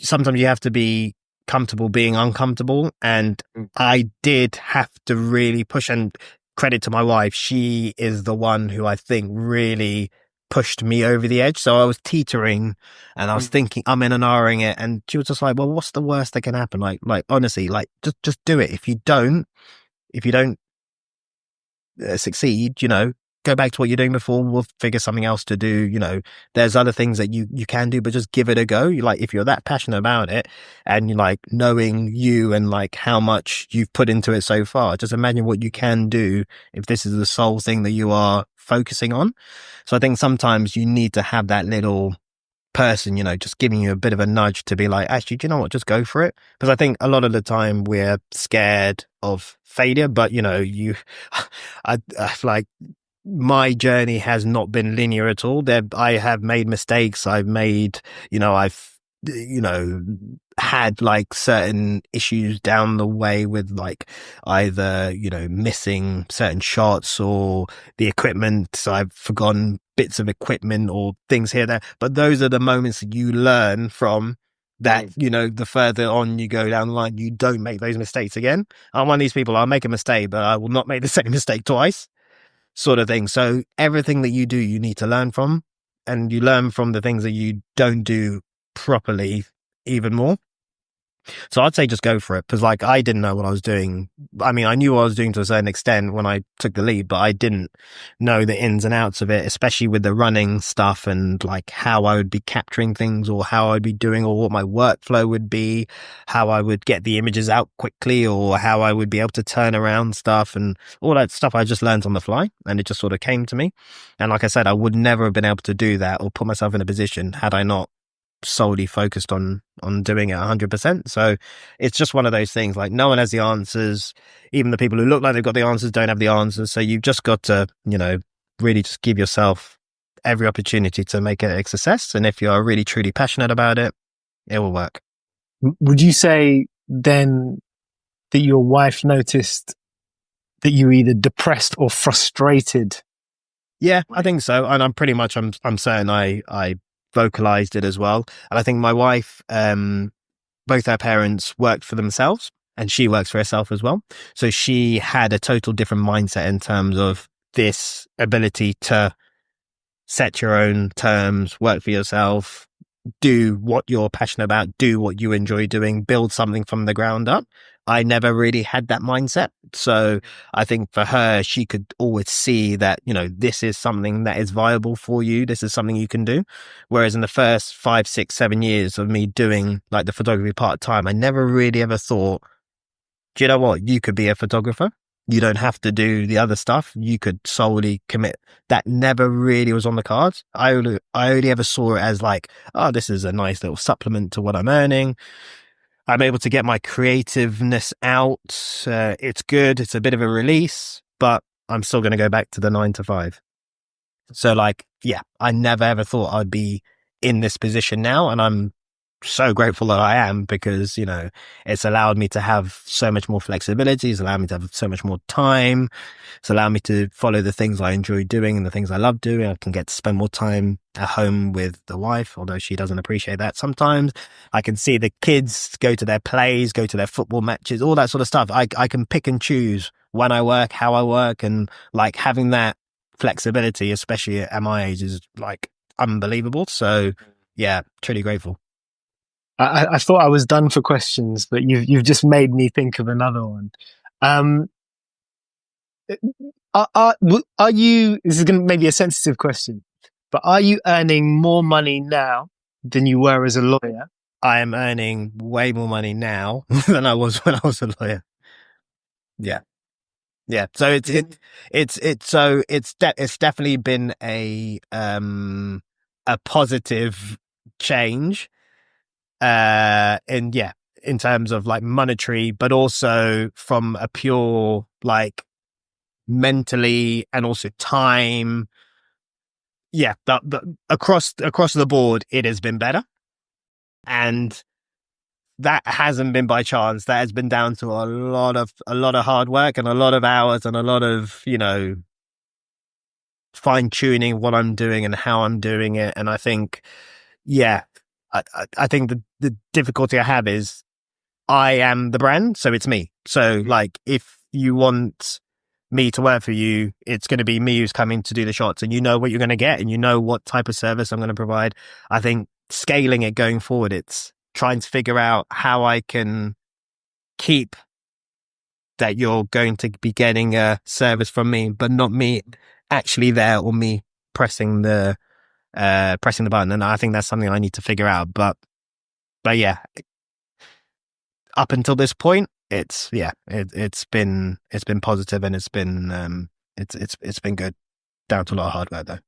sometimes you have to be comfortable being uncomfortable. And I did have to really push, and credit to my wife. She is the one who I think really pushed me over the edge. So I was teetering and I was thinking, I'm in and ahhing it. And she was just like, well, what's the worst that can happen? Like honestly, like just do it. If you don't succeed, go back to what you're doing before. We'll figure something else to do. There's other things that you can do, but just give it a go. You like, if you're that passionate about it and you like knowing you and like how much you've put into it so far, just imagine what you can do if this is the sole thing that you are focusing on. So I think sometimes you need to have that little person, just giving you a bit of a nudge to be like, actually, do you know what? Just go for it. Because I think a lot of the time we're scared of failure, but I feel like my journey has not been linear at all. I have made mistakes. I've had like certain issues down the way with like either, missing certain shots or the equipment. So I've forgotten bits of equipment or things here, there. But those are the moments that you learn from that, the further on you go down the line, you don't make those mistakes again. I'm one of these people, I'll make a mistake, but I will not make the same mistake twice, sort of thing. So everything that you do, you need to learn from, and you learn from the things that you don't do properly even more. So I'd say just go for it, because like I didn't know what I was doing. I mean, I knew what I was doing to a certain extent when I took the lead, but I didn't know the ins and outs of it, especially with the running stuff and like how I would be capturing things or how I'd be doing or what my workflow would be, how I would get the images out quickly or how I would be able to turn around stuff and all that stuff. I just learned on the fly and it just sort of came to me. And like I said, I would never have been able to do that or put myself in a position had I not solely focused on doing it 100%. So it's just one of those things, like no one has the answers. Even the people who look like they've got the answers don't have the answers. So you've just got to, really just give yourself every opportunity to make it a success. And if you're really truly passionate about it, it will work. Would you say then that your wife noticed that you were either depressed or frustrated? Yeah, I think so. And I'm certain I vocalized it as well. And I think my wife, both her parents worked for themselves and she works for herself as well. So she had a total different mindset in terms of this ability to set your own terms, work for yourself, do what you're passionate about, do what you enjoy doing, build something from the ground up. I never really had that mindset. So I think for her, she could always see that, this is something that is viable for you. This is something you can do. Whereas in the first 5, 6, 7 years of me doing like the photography part time, I never really ever thought, do you know what? You could be a photographer. You don't have to do the other stuff. You could solely commit. That never really was on the cards. I only ever saw it as like, oh, this is a nice little supplement to what I'm earning. I'm able to get my creativeness out. It's good. It's a bit of a release, but I'm still going to go back to the 9 to 5. So like, yeah, I never ever thought I'd be in this position now. And I'm so grateful that I am, because, it's allowed me to have so much more flexibility. It's allowed me to have so much more time. It's allowed me to follow the things I enjoy doing and the things I love doing. I can get to spend more time at home with the wife, although she doesn't appreciate that sometimes. I can see the kids go to their plays, go to their football matches, all that sort of stuff. I can pick and choose when I work, how I work, and like having that flexibility, especially at my age, is like unbelievable. So yeah, truly grateful. I thought I was done for questions, but you've just made me think of another one. Um, are you? This is going to maybe a sensitive question, but are you earning more money now than you were as a lawyer? I am earning way more money now than I was when I was a lawyer. Yeah. Yeah. So it's definitely been a positive change, and yeah, in terms of like monetary, but also from a pure, like mentally and also time. Yeah. Across the board, it has been better. And that hasn't been by chance. That has been down to a lot of hard work and a lot of hours and a lot of, fine tuning what I'm doing and how I'm doing it. And I think, yeah, I think the difficulty I have is I am the brand, so it's me. So like, if you want me to work for you, it's going to be me who's coming to do the shots, and you know what you're going to get, and you know what type of service I'm going to provide. I think scaling it going forward, it's trying to figure out how I can keep that you're going to be getting a service from me, but not me actually there, or me pressing the button. And I think that's something I need to figure out. But yeah, up until this point, it's been positive, and it's been good. Down to a lot of hard work though.